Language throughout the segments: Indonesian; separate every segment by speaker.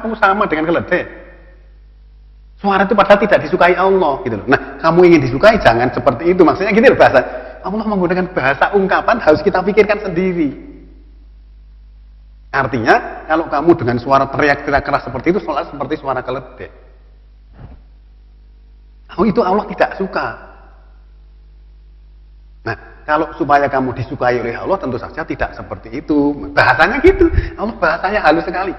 Speaker 1: kamu sama dengan keledai. Suara itu padahal tidak disukai Allah gitu loh. Nah, kamu ingin disukai jangan seperti itu. Maksudnya gini loh bahasa. Allah menggunakan bahasa ungkapan harus kita pikirkan sendiri. Artinya, kalau kamu dengan suara teriak-teriak keras seperti itu, soalnya seperti suara keledai. Oh, itu Allah tidak suka. Nah, kalau supaya kamu disukai oleh Allah, tentu saja tidak seperti itu. Bahasanya gitu. Allah bahasanya halus sekali.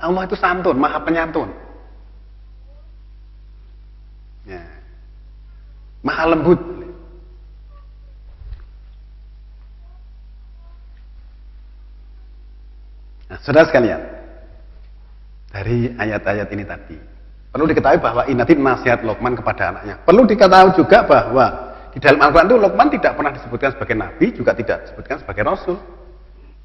Speaker 1: Allah itu santun, maha penyantun. Ya. Maha lembut. Nah, saudara sekalian, dari ayat-ayat ini tadi, perlu diketahui bahwa ini nasihat Luqman kepada anaknya. Perlu diketahui juga bahwa di dalam Al-Quran itu Luqman tidak pernah disebutkan sebagai nabi, juga tidak disebutkan sebagai rasul.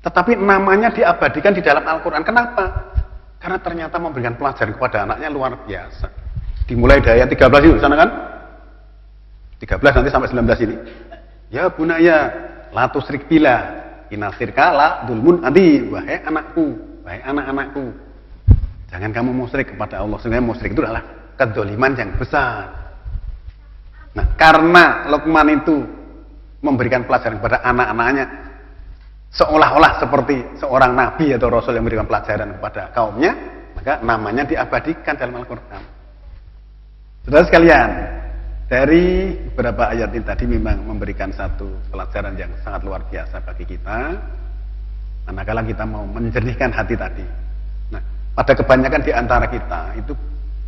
Speaker 1: Tetapi namanya diabadikan di dalam Al-Quran. Kenapa? Karena ternyata memberikan pelajaran kepada anaknya luar biasa. Dimulai dari ayat 13 itu, sana kan? 13 nanti sampai 19 ini. Ya bunaya, la tusrik billah, inasirka la dulmun adi, wahai anakku, wahai anak-anakku. Jangan kamu musyrik kepada Allah. Sebenarnya musyrik itu adalah kedzaliman yang besar. Nah, karena Luqman itu memberikan pelajaran kepada anak-anaknya seolah-olah seperti seorang nabi atau rasul yang memberikan pelajaran kepada kaumnya, maka namanya diabadikan dalam Al-Quran. Saudara sekalian, dari beberapa ayat ini tadi memang memberikan satu pelajaran yang sangat luar biasa bagi kita, manakala kita mau menjernihkan hati tadi. Nah, pada kebanyakan di antara kita itu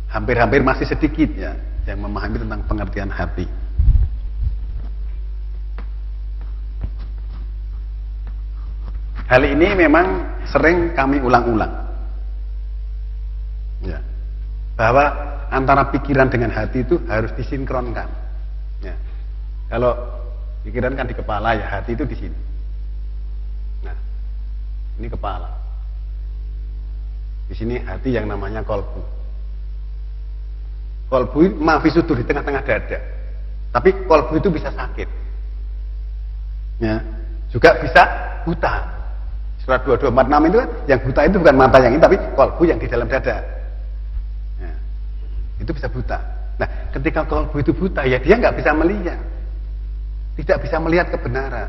Speaker 1: hampir-hampir masih sedikit ya yang memahami tentang pengertian hati. Hal ini memang sering kami ulang-ulang, ya, bahwa antara pikiran dengan hati itu harus disinkronkan. Ya. Kalau pikiran kan di kepala, ya hati itu di sini. Nah, ini kepala. Di sini hati yang namanya kolbu. Kolbu mafisudur di tengah-tengah dada. Tapi kolbu itu bisa sakit. Ya, juga bisa buta. Surat 2246 itu kan, yang buta itu bukan mata yang ini, tapi kolbu yang di dalam dada. Ya, itu bisa buta. Nah, ketika kolbu itu buta, ya dia nggak bisa melihat. Tidak bisa melihat kebenaran.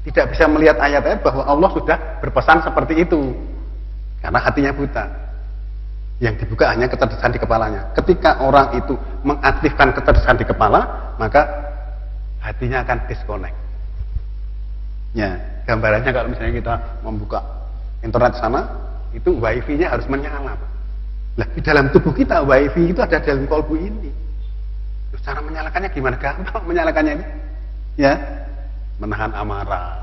Speaker 1: Tidak bisa melihat ayat-ayat bahwa Allah sudah berpesan seperti itu. Karena hatinya buta. Yang dibuka hanya kecerdasan di kepalanya. Ketika orang itu mengaktifkan kecerdasan di kepala, maka hatinya akan disconnect. Ya, gambarannya kalau misalnya kita membuka internet sana, itu wifi-nya harus menyala. Nah, di dalam tubuh kita wifi itu ada dalam kolbu ini. Terus cara menyalakannya gimana? Gampang menyalakannya ini. Ya, menahan amarah.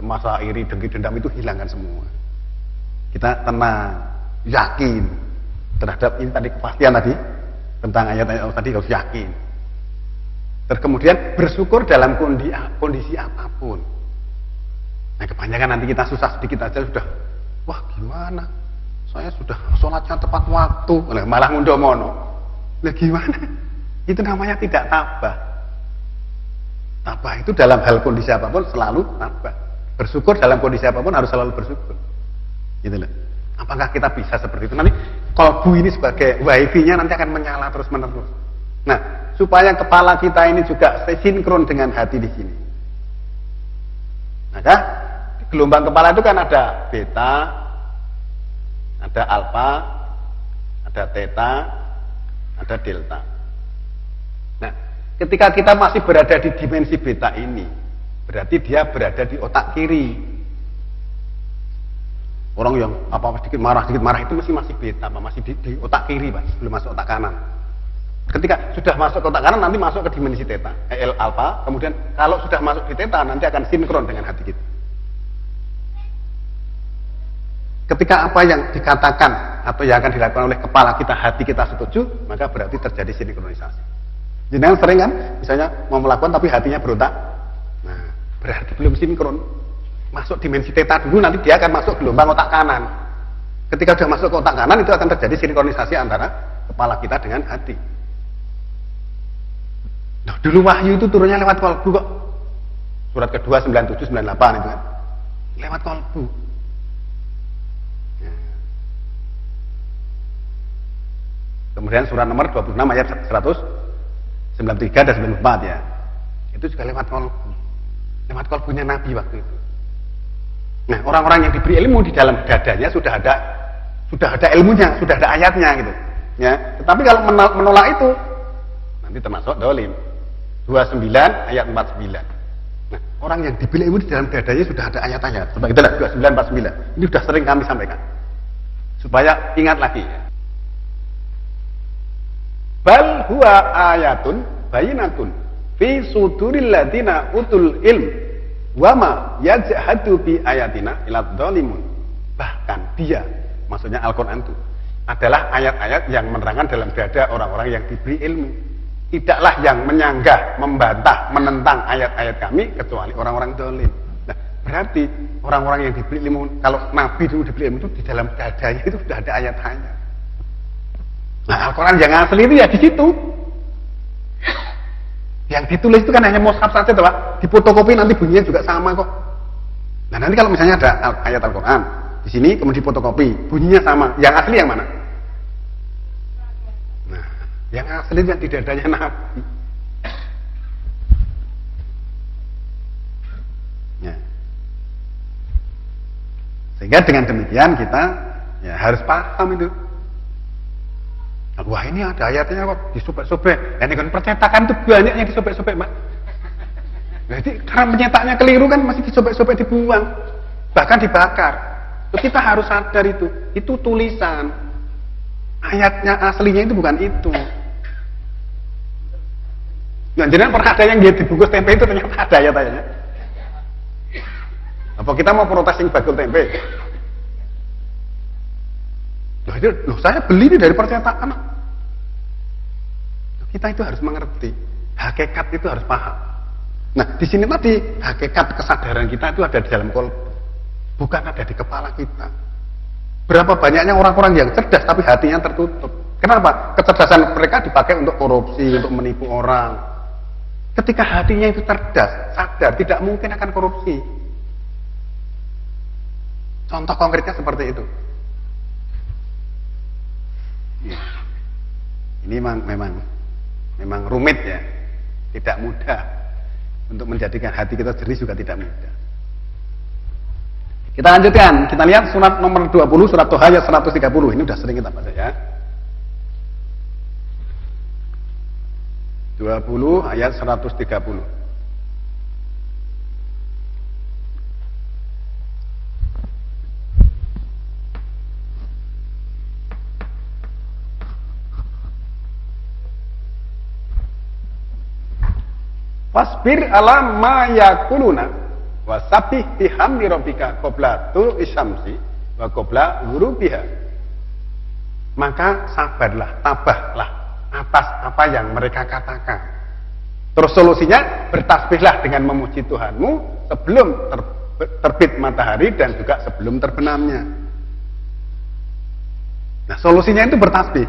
Speaker 1: Masa iri, dengki, dendam itu hilangkan semua. Kita tenang, yakin terhadap ini tadi, kepastian tadi tentang ayat-ayat tadi harus yakin. Terus kemudian bersyukur dalam kondisi apapun. Nah, kebanyakan nanti kita susah sedikit aja sudah, wah gimana? Saya sudah sholatnya tepat waktu, malah ngundomono. Lah gimana? Itu namanya tidak tabah. Tabah itu dalam hal kondisi apapun selalu tabah. Bersyukur dalam kondisi apapun harus selalu bersyukur. Gitu loh. Apakah kita bisa seperti itu? Nanti kolbu ini sebagai wifi-nya nanti akan menyala terus-menerus. Nah, supaya kepala kita ini juga sinkron dengan hati di sini. Maka gelombang kepala itu kan ada beta, ada alfa, ada theta, ada delta. Nah, ketika kita masih berada di dimensi beta ini, berarti dia berada di otak kiri. Orang yang apa sedikit marah itu masih beta, masih di otak kiri, Pak, belum masuk otak kanan. Ketika sudah masuk ke otak kanan, nanti masuk ke dimensi theta, alpha, kemudian kalau sudah masuk di theta, nanti akan sinkron dengan hati kita. Ketika apa yang dikatakan atau yang akan dilakukan oleh kepala kita, hati kita setuju, maka berarti terjadi sinkronisasi. Jangan sering kan, misalnya mau melakukan tapi hatinya berontak, nah berarti belum sinkron. Masuk dimensi theta dulu, nanti dia akan masuk gelombang otak kanan. Ketika sudah masuk ke otak kanan, itu akan terjadi sinkronisasi antara kepala kita dengan hati. Nah, dulu wahyu itu turunnya lewat kolbu kok. Surat kedua 97, 98 itu kan. Lewat kolbu. Kemudian surat nomor 26 ayat 193 dan 94 ya. Itu juga lewat kolbu. Lewat kolbunya Nabi waktu itu. Nah, orang-orang yang diberi ilmu di dalam dadanya sudah ada ilmunya, sudah ada ayatnya gitu. Ya, tetapi kalau menolak itu nanti termasuk dolim. 29 ayat 49. Nah, orang yang diberi ilmu di dalam dadanya sudah ada ayat-ayat. Sebab itulah 29 49. Ini sudah sering kami sampaikan. Supaya ingat lagi ya. Bal huwa ayatun bayinatun fi suduril ladina utul ilm wa ma yajhadu bi ayatina ila dzalimun. Bahkan dia, maksudnya Al-Qur'an itu adalah ayat-ayat yang menerangkan dalam dada orang-orang yang diberi ilmu. Tidaklah yang menyanggah, membantah, menentang ayat-ayat kami kecuali orang-orang zalim. Nah, berarti orang-orang yang diberi ilmu, kalau Nabi dulu diberi ilmu itu di dalam dadanya itu sudah ada ayat-ayat. Nah, Al-Quran yang asli itu ya di situ. Yang ditulis itu kan hanya mushaf saja, tuh Pak. Difotokopi nanti bunyinya juga sama kok. Nah, nanti kalau misalnya ada ayat Al-Quran di sini kemudian difotokopi, bunyinya sama. Yang asli yang mana? Nah, yang asli yang di dadanya Nabi. Ya. Sehingga dengan demikian kita ya harus paham itu. Wah, ini ada ayatnya kok disobek-sobek. Ini kan percetakan itu banyak yang disobek-sobek, Pak. Jadi karena pencetaknya keliru kan masih disobek-sobek, dibuang, bahkan dibakar. Kita harus sadar itu tulisan. Ayatnya aslinya itu bukan itu. Nah, jadi pernah ada yang dia dibungkus tempe itu ternyata ada ayat-ayatnya. Apa kita mau protes yang bakul tempe? Loh, saya beli ini dari percetakan. Kita itu harus mengerti, hakikat itu harus paham. Nah, di sini tadi hakikat kesadaran kita itu ada di dalam kolbu, bukan ada di kepala kita. Berapa banyaknya orang-orang yang cerdas tapi hatinya tertutup. Kenapa? Kecerdasan mereka dipakai untuk korupsi, untuk menipu orang. Ketika hatinya itu cerdas, sadar, tidak mungkin akan korupsi. Contoh konkretnya seperti itu. Ini memang rumit ya, tidak mudah untuk menjadikan hati kita jernih, juga tidak mudah. Kita lanjutkan, kita lihat surat nomor 20 surat Toha ayat 130. Ini sudah sering kita baca ya. 20 ayat 130. Wasbir ala ma yakuluna wasabbih bihamdi rabbika qabla tulu'i syamsi wa qabla ghurubiha. Maka sabarlah, tabahlah atas apa yang mereka katakan. Terus solusinya bertasbihlah dengan memuji Tuhanmu sebelum terbit matahari dan juga sebelum terbenamnya. Nah, solusinya itu bertasbih.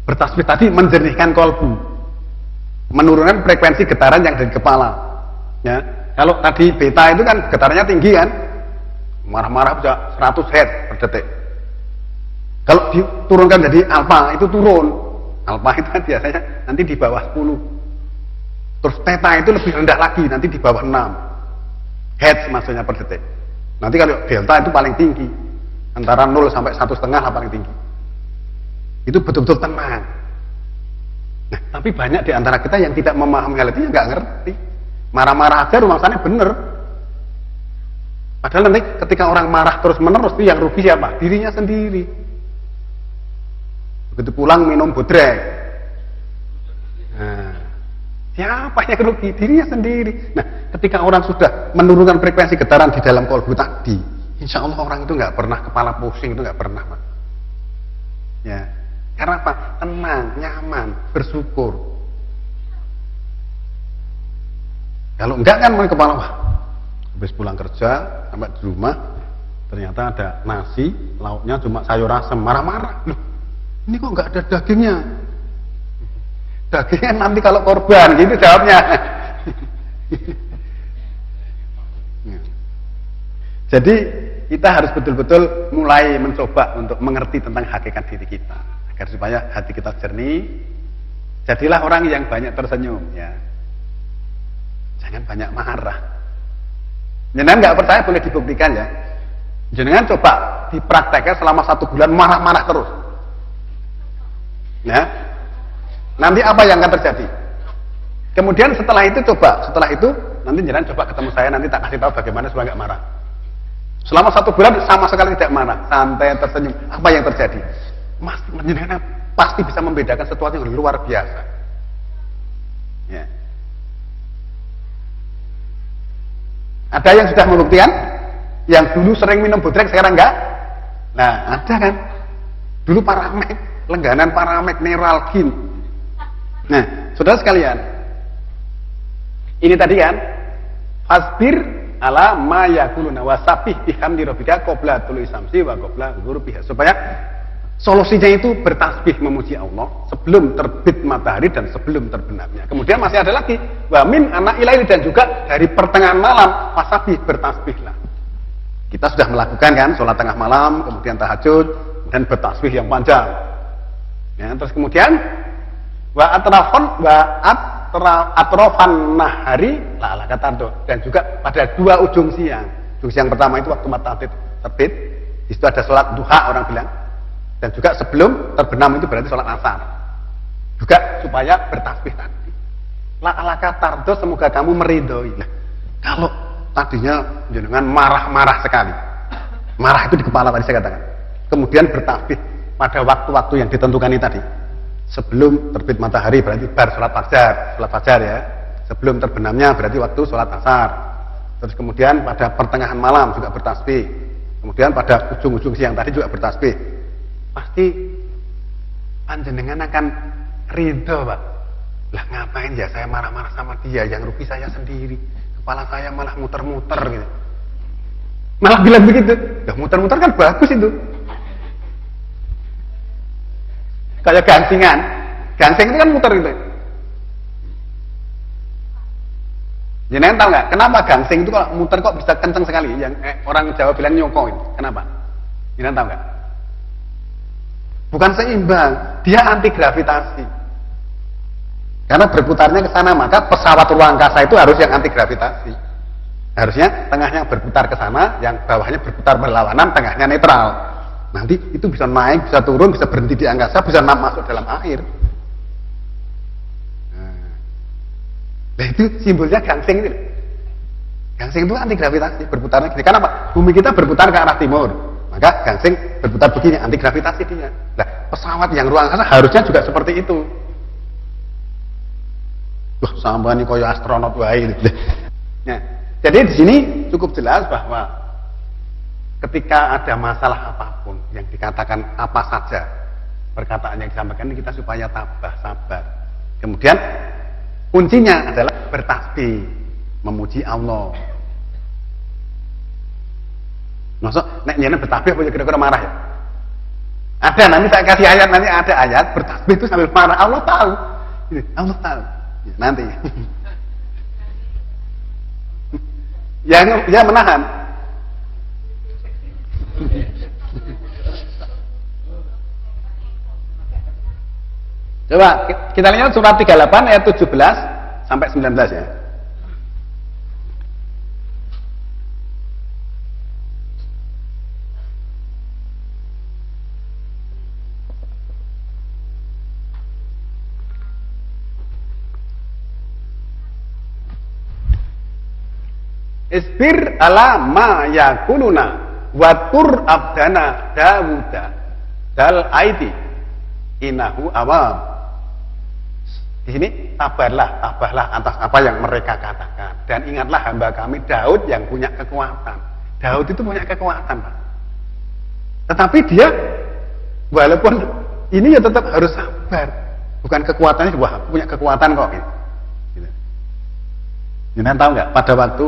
Speaker 1: Bertasbih tadi menjernihkan kolbu, menurunkan frekuensi getaran yang dari kepala. Ya, kalau tadi beta itu kan getarannya tinggi kan, marah-marah bisa 100 Hz per detik. Kalau diturunkan jadi alfa itu turun. Alfa itu kan biasanya nanti di bawah 10. Terus theta itu lebih rendah lagi, nanti di bawah 6 Hz maksudnya per detik. Nanti kalau delta itu paling tinggi, antara 0 sampai 1,5 lah paling tinggi. Itu betul-betul tenang. Nah, tapi banyak di antara kita yang tidak memahami hal itu, nggak ngerti. Marah-marah aja rumangsanya bener. Padahal nanti ketika orang marah terus-menerus itu yang rugi siapa? Dirinya sendiri. Begitu pulang minum bodrek. Nah, siapa yang rugi? Dirinya sendiri. Nah, ketika orang sudah menurunkan frekuensi getaran di dalam kolbu tadi, insya Allah orang itu nggak pernah kepala pusing, itu nggak pernah, Pak. Ya. Karena apa? Tenang, nyaman, bersyukur. Kalau enggak kan mau kepala, wah, habis pulang kerja sampai di rumah ternyata ada nasi, lauknya cuma sayur asem, marah-marah. Loh, ini kok nggak ada dagingnya? Dagingnya nanti kalau korban, gitu jawabnya. Jadi kita harus betul-betul mulai mencoba untuk mengerti tentang hakikat diri kita. agar supaya hati kita jernih. Jadilah orang yang banyak tersenyum, ya. Jangan banyak marah. Jenengan nggak percaya boleh dibuktikan ya. Jenengan coba dipraktekkan selama 1 bulan marah-marah terus. Ya. Nanti apa yang akan terjadi? Kemudian setelah itu nanti jenengan coba ketemu saya, nanti tak kasih tahu bagaimana supaya nggak marah. Selama 1 bulan sama sekali tidak marah, santai, tersenyum. Apa yang terjadi? Mas, jenengan pasti bisa membedakan sesuatu yang luar biasa. Ya. Ada yang sudah membuktikan? Yang dulu sering minum bodrek sekarang enggak? Nah, ada kan? Dulu Paramek, lengganan Paramek, Neralgin. Nah, saudara sekalian, ini tadi kan, fasbir ala ma yakuluna wasabih bihamdi rabbika qabla tulu'i syamsi wa qabla ghurubiha. Supaya solusinya itu bertasbih memuji Allah sebelum terbit matahari dan sebelum terbenamnya. Kemudian masih ada lagi wa min ana ilaili, dan juga dari pertengahan malam fasabih, bertasbihlah. Kita sudah melakukan kan sholat tengah malam, kemudian tahajud dan bertasbih yang panjang. Ya, terus kemudian wa atrofan nahari la kata, dan juga pada 2 ujung siang. Ujung siang pertama itu waktu matahari terbit, di situ ada sholat duha orang bilang. Dan juga sebelum terbenam itu berarti sholat asar. Juga supaya bertasbih tadi. La'alaka tardo, semoga kamu meridhoi. Nah, kalau tadinya jenengan marah-marah sekali, marah itu di kepala tadi saya katakan, kemudian bertasbih pada waktu-waktu yang ditentukan ini tadi, sebelum terbit matahari berarti bar sholat fajar ya, sebelum terbenamnya berarti waktu sholat asar, terus kemudian pada pertengahan malam juga bertasbih, kemudian pada ujung-ujung siang tadi juga bertasbih, pasti panjenengan akan ridho, Pak. Lah ngapain ya saya marah-marah sama dia, yang rugi saya sendiri, kepala saya malah muter-muter gitu. Malah bilang begitu. Ya muter-muter kan bagus itu. Kayak gansingan. Gansing itu kan muter gitu. Jenengan tahu nggak kenapa gansing itu kalau muter kok bisa kenceng sekali? Yang orang Jawa bilang nyoko itu. Kenapa? Jenengan tahu nggak? Bukan seimbang, dia anti gravitasi. Karena berputarnya ke sana, maka pesawat ruang angkasa itu harus yang anti gravitasi. Harusnya tengahnya berputar ke sana, yang bawahnya berputar berlawanan, tengahnya netral. Nanti itu bisa naik, bisa turun, bisa berhenti di angkasa, bisa masuk dalam air. Nah, itu simbolnya gangsing itu. Gangsing itu anti gravitasi, berputarnya gini. Kenapa? Bumi kita berputar ke arah timur, maka gangsing berputar begini, anti gravitasi dia. Nah, pesawat yang ruang angkasa harusnya juga seperti itu. Wah, sama nih koyo astronot wae. Nah, jadi di sini cukup jelas bahwa ketika ada masalah apapun yang dikatakan apa saja, perkataan yang disampaikan ini kita supaya tabah, sabar. Kemudian kuncinya adalah bertasbih, memuji Allah. Maksud nek nyeneng bertasbih apa kira-kira marah ya? Ada, nanti saya kasih ayat, nanti ada ayat bertasbih itu sambil marah. Allah tahu. Allah tahu. Ya, nanti. Ya menahan. Coba kita lihat surat 38 ayat 17 sampai 19 ya. Isbir ala ma yakuluna watur abdana Dawuda dal aidi inahu awam. Di sini tabahlah atas apa yang mereka katakan, dan ingatlah hamba kami Daud yang punya kekuatan. Daud itu punya kekuatan, Pak. Tetapi dia walaupun ini ya tetap harus sabar. Bukan kekuatannya, wah punya kekuatan kok gitu. Jangan tahu nggak pada waktu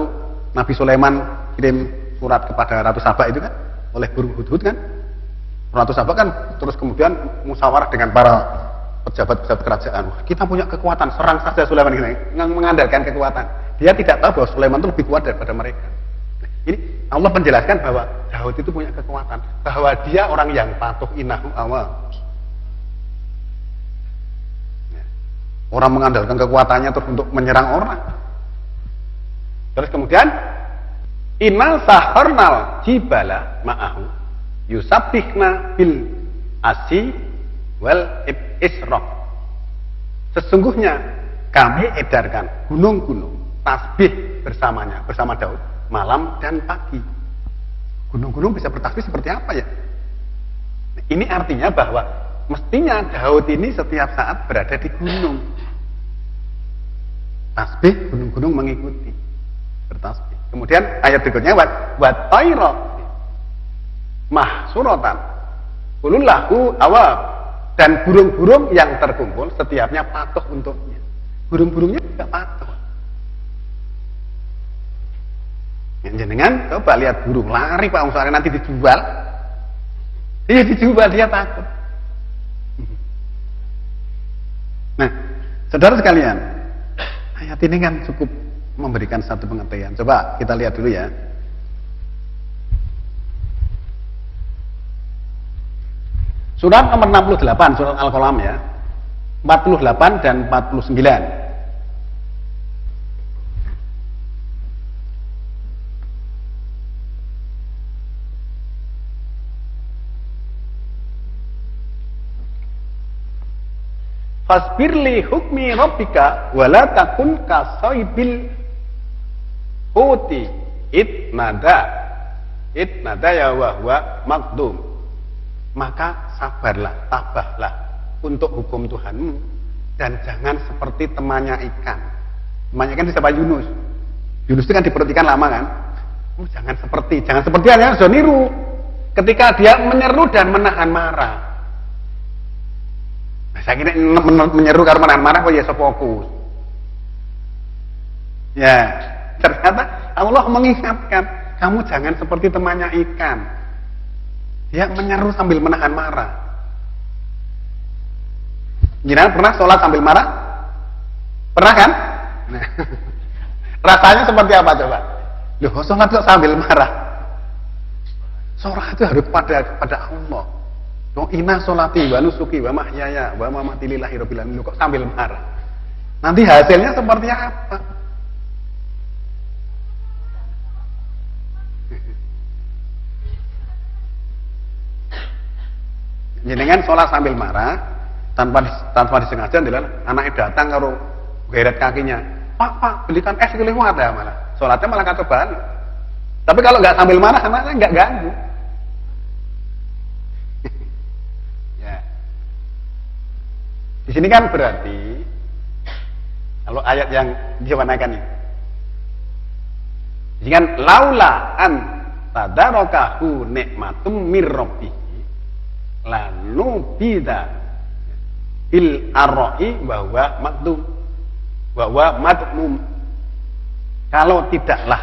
Speaker 1: Nabi Sulaiman kirim surat kepada Ratu Saba itu kan oleh burung hudhud kan, Ratu Saba kan terus kemudian musyawarah dengan para pejabat-pejabat kerajaan. Wah, kita punya kekuatan, serang saja Sulaiman ini, mengandalkan kekuatan. Dia tidak tahu bahwa Sulaiman itu lebih kuat daripada mereka. Ini Allah menjelaskan bahwa Daud itu punya kekuatan, bahwa dia orang yang patuh, innahu awwab. Orang mengandalkan kekuatannya terus untuk menyerang orang. Terus kemudian innal saharnal jibala ma'ahu yusabbihna bil asi wal isroq. Sesungguhnya kami edarkan gunung-gunung tasbih bersamanya, bersama Daud malam dan pagi. Gunung-gunung bisa bertasbih seperti apa ya? Ini artinya bahwa mestinya Daud ini setiap saat berada di gunung. Tasbih, gunung-gunung mengikuti bertasbih. Kemudian ayat berikutnya wa tayra mahsuratan kulullahu awab, dan burung-burung yang terkumpul setiapnya patuh untuknya. Burung-burungnya juga patuh. Jenengan coba lihat burung lari Pak, soalnya nanti dijual. Dia dijual, dia takut. Nah, saudara sekalian, ayat ini kan cukup memberikan satu pengertian. Coba kita lihat dulu ya. Surat nomor 68, surat Al-Qalam ya. 48 dan 49. Fasbir li hukmi rabbika wala takun kasaibil huti itnada ya wa huwa makdum. Maka sabarlah, tabahlah untuk hukum Tuhanmu dan jangan seperti temannya ikan. Temannya ikan siapa? Yunus. Yunus itu kan di perut ikan lama kan? Jangan seperti hanya harus niru ketika dia menyeru dan menahan marah. Saya kira menyeru karena menahan marah kok ya fokus. Ya, ternyata Allah mengingatkan, kamu jangan seperti temannya ikan. Dia menyeru sambil menahan marah. Jangan pernah sholat sambil marah? Pernah kan? Nah, rasanya seperti apa coba? Loh, sholat kok sambil marah? Sholat itu harus pada Allah. Inna sholati wa nusuki wa mahyaya wa mamati lillahi rabbil alamin, kok sambil marah. Nanti hasilnya seperti apa? Jenengan sholat sambil marah tanpa disengaja, adalah anaknya datang karo geret kakinya. Pak, belikan es keliling ada malah. Sholatnya malah kacau balik. Tapi kalau nggak sambil marah, anaknya nggak ganggu. Di sini kan berarti kalau ayat yang diwarnakan ini, jadi kan laula an tadarakahu nikmatum mir rabbih lanu bida bil arra'i bahwa madmum. Kalau tidaklah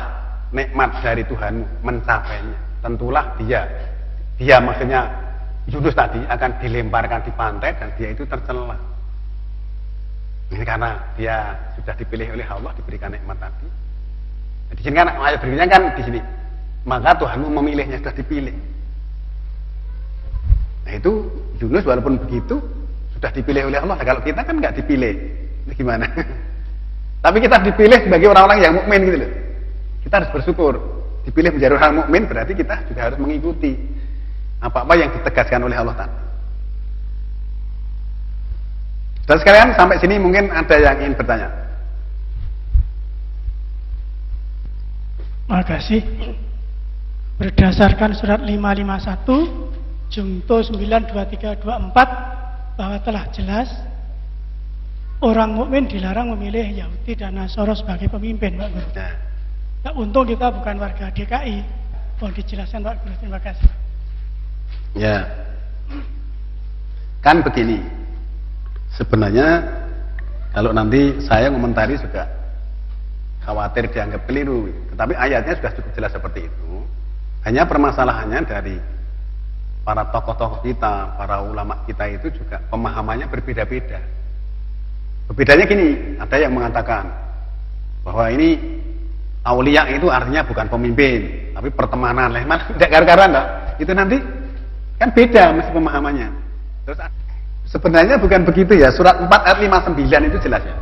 Speaker 1: nikmat dari Tuhanmu mencapainya, tentulah dia maksudnya Yunus tadi akan dilemparkan di pantai dan dia itu tercela. Ini karena dia sudah dipilih oleh Allah, diberikan nikmat tadi. Di sini kan ayat berikutnya kan di sini, maka Tuhanmu memilihnya, sudah dipilih. Nah itu Yunus walaupun begitu sudah dipilih oleh Allah. Nah, kalau kita kan nggak dipilih, ini gimana? Tapi kita dipilih sebagai orang-orang yang mukmin gitu loh. Kita harus bersyukur. Dipilih menjadi orang mukmin berarti kita juga harus mengikuti apa-apa yang ditegaskan oleh Allah tadi. Dan sekalian sampai sini mungkin ada yang ingin bertanya.
Speaker 2: Terima kasih. Berdasarkan surat 551 Jungto 92324 bahwa telah jelas orang mukmin dilarang memilih Yahudi dan Nasoro sebagai pemimpin, Pak Guru. Nah, untung kita bukan warga DKI. Mohon dijelaskan, Pak Guru. Terima kasih.
Speaker 1: Ya, kan begini. Sebenarnya kalau nanti saya komentari juga khawatir dianggap keliru. Tetapi ayatnya sudah cukup jelas seperti itu. Hanya permasalahannya dari para tokoh-tokoh kita, para ulama kita itu juga pemahamannya berbeda-beda. Berbedanya gini, ada yang mengatakan bahwa ini aulia itu artinya bukan pemimpin, tapi pertemanan. Tidak gara-gara enggak. Itu nanti kan beda mesti pemahamannya. Terus Sebenarnya bukan begitu ya. Surat 4 ayat 59 itu jelas ya.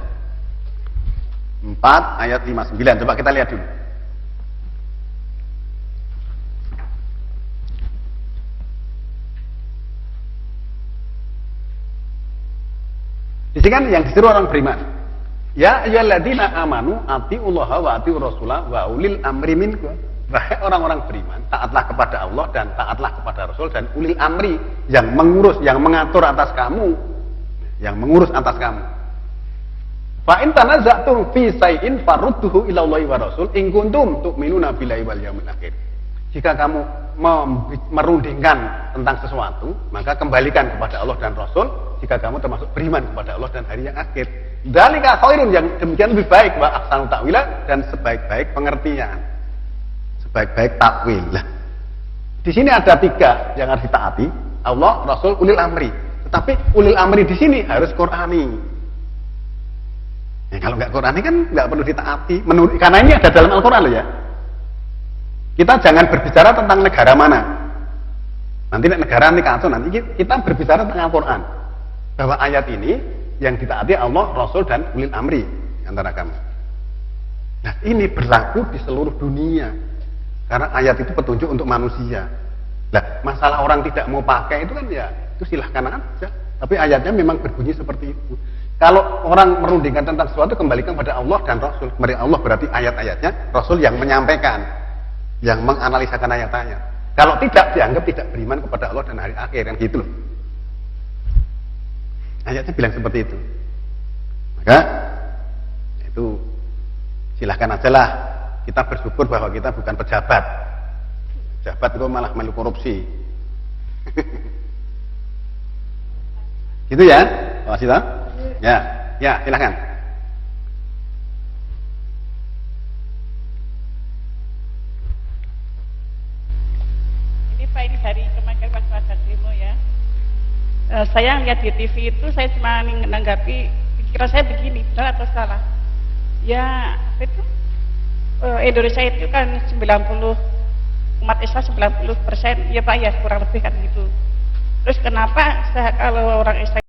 Speaker 1: 4 ayat 59. Coba kita lihat dulu. Di sini kan yang disuruh orang beriman. Ya ayyuhalladzina amanu atiullaha wa atiur rasulah wa ulil amri minkum. Wahai orang-orang beriman, taatlah kepada Allah dan taatlah kepada Rasul dan ulil amri yang mengurus, yang mengatur atas kamu, yang mengurus atas kamu. Fa in tanaza'tum fi shay'in farudduhu ila Allahi wa Rasul in kuntum tu'minuna billahi wal yawmil akhir. Jika kamu merundingkan tentang sesuatu, maka kembalikan kepada Allah dan Rasul jika kamu termasuk beriman kepada Allah dan hari yang akhir. Dzalika khairun, yang demikian lebih baik, wa ahsanu ta'wila, dan sebaik-baik pengertian. Sebaik-baik takwil. Di sini ada 3 yang harus ditaati, Allah, Rasul, ulil amri. Tetapi ulil amri di sini harus Qur'ani. Ya, kalau nggak Qur'ani kan nggak perlu ditaati. Karena ini ada dalam Al-Qur'an loh ya. Kita jangan berbicara tentang negara mana. Nanti negara nanti kacau. Nanti kita berbicara tentang Al-Qur'an. Bahwa ayat ini yang ditaati Allah, Rasul, dan ulil amri antara kamu. Nah, ini berlaku di seluruh dunia. Karena ayat itu petunjuk untuk manusia. Nah, masalah orang tidak mau pakai itu kan ya, itu silahkan aja. Tapi ayatnya memang berbunyi seperti itu. Kalau orang merundingkan tentang sesuatu, kembalikan pada Allah dan Rasul. Kepada Allah berarti ayat-ayatnya, Rasul yang menyampaikan, yang menganalisakan ayat-ayat. Kalau tidak, dianggap tidak beriman kepada Allah dan hari akhir, kan gitu loh. Ayatnya bilang seperti itu. Maka itu silahkan aja lah. Kita bersyukur bahwa kita bukan pejabat. Pejabat itu malah melu korupsi. Gitu ya, Pak Sita? Ya, silahkan.
Speaker 3: Ini Pak, ini dari Kementerian Waspada Demo ya. Saya lihat di TV itu, saya cuma menanggapi pikiran saya begini, benar atau salah? Ya, itu Indonesia itu kan 90, umat Islam 90%, ya Pak ya, kurang lebih kan gitu. Terus kenapa kalau orang Islam